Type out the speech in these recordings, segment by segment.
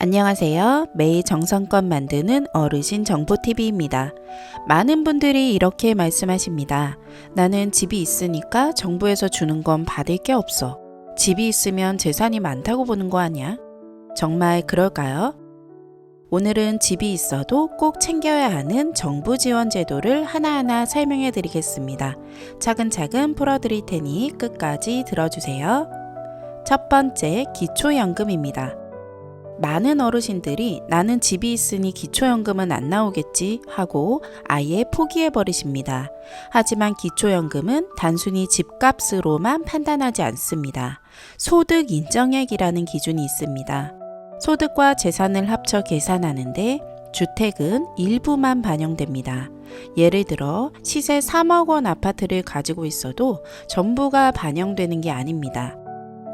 안녕하세요. 매일 정성껏 만드는 어르신 정보TV입니다. 많은 분들이 이렇게 말씀하십니다. 나는 집이 있으니까 정부에서 주는 건 받을 게 없어. 집이 있으면 재산이 많다고 보는 거 아니야? 정말 그럴까요? 오늘은 집이 있어도 꼭 챙겨야 하는 정부 지원 제도를 하나하나 설명해 드리겠습니다. 차근차근 풀어드릴 테니 끝까지 들어주세요. 첫 번째, 기초연금입니다. 많은 어르신들이 나는 집이 있으니 기초연금은 안 나오겠지 하고 아예 포기해 버리십니다. 하지만 기초연금은 단순히 집값으로만 판단하지 않습니다. 소득 인정액이라는 기준이 있습니다. 소득과 재산을 합쳐 계산하는데 주택은 일부만 반영됩니다. 예를 들어 시세 3억 원 아파트를 가지고 있어도 전부가 반영되는 게 아닙니다.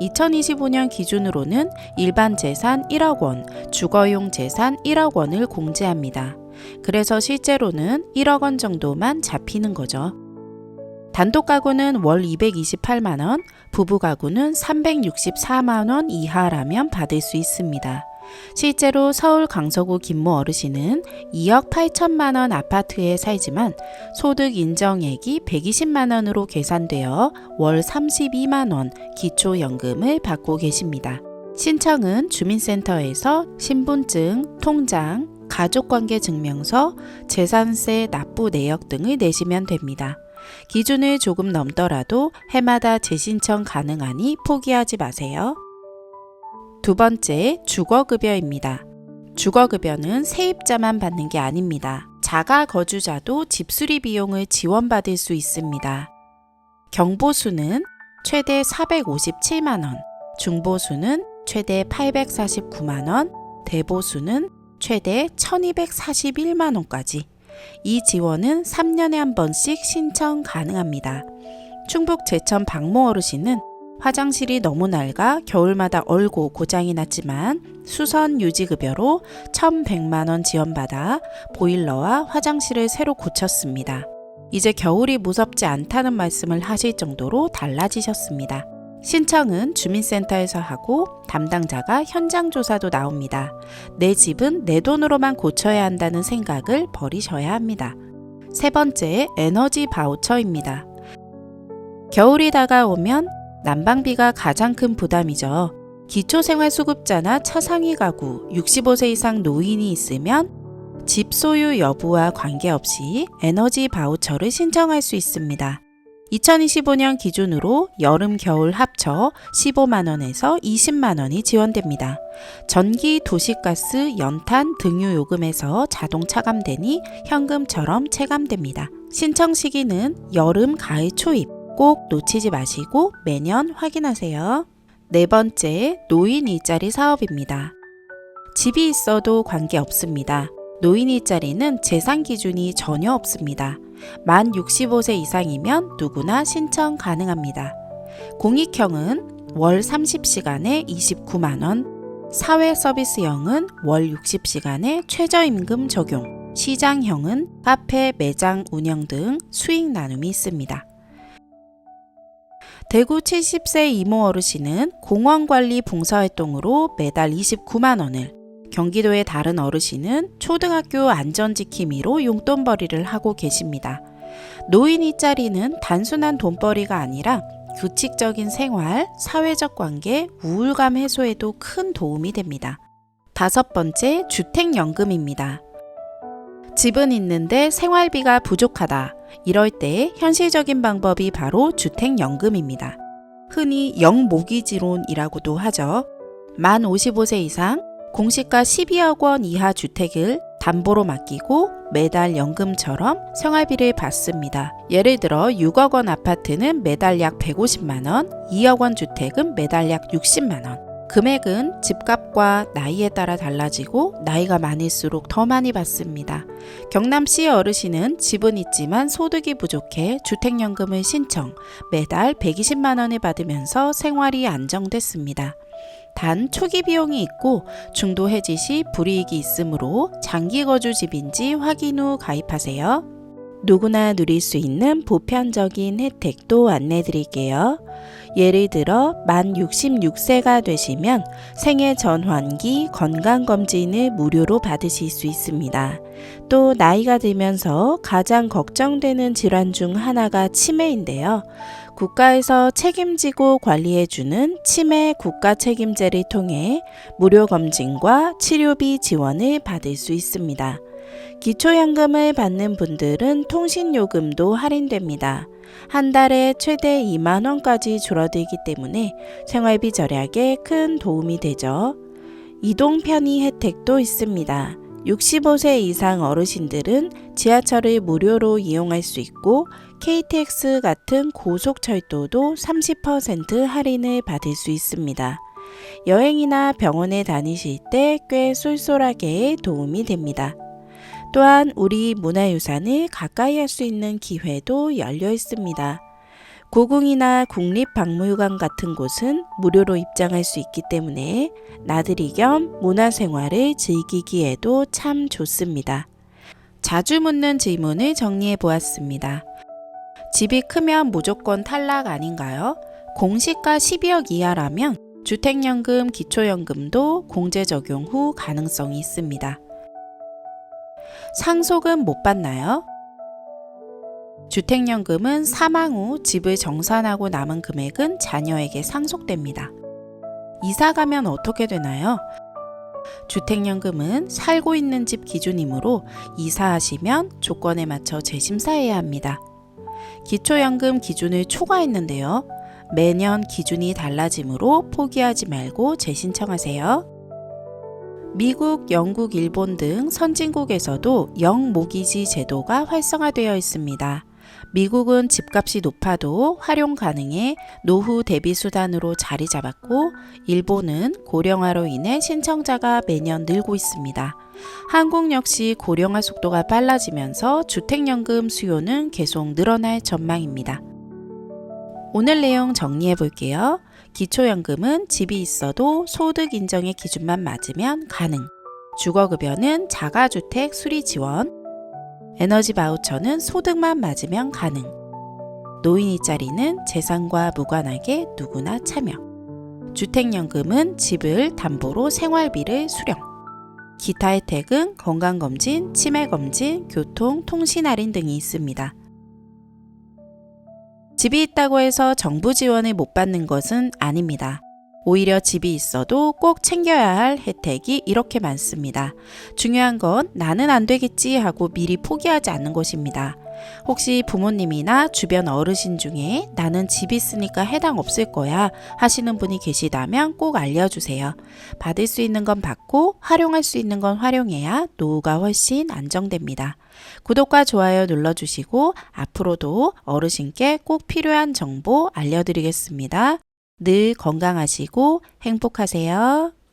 2025년 기준으로는 일반 재산 1억 원, 주거용 재산 1억 원을 공제합니다. 그래서 실제로는 1억 원 정도만 잡히는 거죠. 단독 가구는 월 228만 원, 부부 가구는 364만 원 이하라면 받을 수 있습니다. 실제로 서울 강서구 김모 어르신은 2억 8천만 원 아파트에 살지만 소득 인정액이 120만 원으로 계산되어 월 32만 원 기초연금을 받고 계십니다. 신청은 주민센터에서 신분증, 통장, 가족관계증명서, 재산세 납부 내역 등을 내시면 됩니다. 기준을 조금 넘더라도 해마다 재신청 가능하니 포기하지 마세요. 두 번째, 주거급여입니다. 주거급여는 세입자만 받는 게 아닙니다. 자가 거주자도 집수리 비용을 지원받을 수 있습니다. 경보수는 최대 457만 원, 중보수는 최대 849만 원, 대보수는 최대 1241만 원까지. 이 지원은 3년에 한 번씩 신청 가능합니다. 충북 제천 박모 어르신은 화장실이 너무 낡아 겨울마다 얼고 고장이 났지만 수선 유지급여로 1,100만 원 지원받아 보일러와 화장실을 새로 고쳤습니다. 이제 겨울이 무섭지 않다는 말씀을 하실 정도로 달라지셨습니다. 신청은 주민센터에서 하고 담당자가 현장 조사도 나옵니다. 내 집은 내 돈으로만 고쳐야 한다는 생각을 버리셔야 합니다. 세 번째, 에너지 바우처입니다. 겨울이 다가오면 난방비가 가장 큰 부담이죠. 기초생활수급자나 차상위 가구, 65세 이상 노인이 있으면 집 소유 여부와 관계없이 에너지 바우처를 신청할 수 있습니다. 2025년 기준으로 여름, 겨울 합쳐 15만 원에서 20만 원이 지원됩니다. 전기, 도시가스, 연탄, 등유 요금에서 자동 차감되니 현금처럼 체감됩니다. 신청 시기는 여름, 가을 초입. 꼭 놓치지 마시고 매년 확인하세요. 네 번째, 노인 일자리 사업입니다. 집이 있어도 관계없습니다. 노인 일자리는 재산 기준이 전혀 없습니다. 만 65세 이상이면 누구나 신청 가능합니다. 공익형은 월 30시간에 29만 원, 사회서비스형은 월 60시간에 최저임금 적용, 시장형은 카페, 매장 운영 등 수익 나눔이 있습니다. 대구 70세 이모 어르신은 공원관리 봉사활동으로 매달 29만 원을, 경기도의 다른 어르신은 초등학교 안전지킴이로 용돈벌이를 하고 계십니다. 노인 일자리는 단순한 돈벌이가 아니라 규칙적인 생활, 사회적 관계, 우울감 해소에도 큰 도움이 됩니다. 다섯 번째, 주택연금입니다. 집은 있는데 생활비가 부족하다. 이럴 때 현실적인 방법이 바로 주택연금입니다. 흔히 영모기지론이라고도 하죠. 만 55세 이상, 공시가 12억 원 이하 주택을 담보로 맡기고 매달 연금처럼 생활비를 받습니다. 예를 들어 6억 원 아파트는 매달 약 150만 원, 2억 원 주택은 매달 약 60만 원. 금액은 집값과 나이에 따라 달라지고 나이가 많을수록 더 많이 받습니다. 경남시 어르신은 집은 있지만 소득이 부족해 주택연금을 신청, 매달 120만 원을 받으면서 생활이 안정됐습니다. 단 초기 비용이 있고 중도 해지 시 불이익이 있으므로 장기 거주 집인지 확인 후 가입하세요. 누구나 누릴 수 있는 보편적인 혜택도 안내 드릴게요. 예를 들어 만 66세가 되시면 생애 전환기 건강검진을 무료로 받으실 수 있습니다. 또 나이가 들면서 가장 걱정되는 질환 중 하나가 치매인데요. 국가에서 책임지고 관리해주는 치매 국가 책임제를 통해 무료 검진과 치료비 지원을 받을 수 있습니다. 기초연금을 받는 분들은 통신요금도 할인됩니다. 한 달에 최대 2만 원까지 줄어들기 때문에 생활비 절약에 큰 도움이 되죠. 이동 편의 혜택도 있습니다. 65세 이상 어르신들은 지하철을 무료로 이용할 수 있고 KTX 같은 고속철도도 30% 할인을 받을 수 있습니다. 여행이나 병원에 다니실 때 꽤 쏠쏠하게 도움이 됩니다. 또한 우리 문화유산을 가까이 할 수 있는 기회도 열려 있습니다. 고궁이나 국립박물관 같은 곳은 무료로 입장할 수 있기 때문에 나들이 겸 문화생활을 즐기기에도 참 좋습니다. 자주 묻는 질문을 정리해 보았습니다. 집이 크면 무조건 탈락 아닌가요? 공시가 12억 이하라면 주택연금, 기초연금도 공제 적용 후 가능성이 있습니다. 상속은 못 받나요? 주택연금은 사망 후 집을 정산하고 남은 금액은 자녀에게 상속됩니다. 이사 가면 어떻게 되나요? 주택연금은 살고 있는 집 기준이므로 이사하시면 조건에 맞춰 재심사해야 합니다. 기초연금 기준을 초과했는데요. 매년 기준이 달라지므로 포기하지 말고 재신청하세요. 미국, 영국, 일본 등 선진국에서도 영모기지 제도가 활성화되어 있습니다. 미국은 집값이 높아도 활용 가능해 노후 대비 수단으로 자리 잡았고, 일본은 고령화로 인해 신청자가 매년 늘고 있습니다. 한국 역시 고령화 속도가 빨라지면서 주택연금 수요는 계속 늘어날 전망입니다. 오늘 내용 정리해 볼게요. 기초연금은 집이 있어도 소득 인정의 기준만 맞으면 가능. 주거급여는 자가주택 수리 지원. 에너지 바우처는 소득만 맞으면 가능. 노인 일자리는 재산과 무관하게 누구나 참여. 주택연금은 집을 담보로 생활비를 수령. 기타 혜택은 건강검진, 치매검진, 교통, 통신 할인 등이 있습니다. 집이 있다고 해서 정부 지원을 못 받는 것은 아닙니다. 오히려 집이 있어도 꼭 챙겨야 할 혜택이 이렇게 많습니다. 중요한 건 나는 안 되겠지 하고 미리 포기하지 않는 것입니다. 혹시 부모님이나 주변 어르신 중에 나는 집 있으니까 해당 없을 거야 하시는 분이 계시다면 꼭 알려주세요. 받을 수 있는 건 받고 활용할 수 있는 건 활용해야 노후가 훨씬 안정됩니다. 구독과 좋아요 눌러주시고 앞으로도 어르신께 꼭 필요한 정보 알려드리겠습니다. 늘 건강하시고 행복하세요.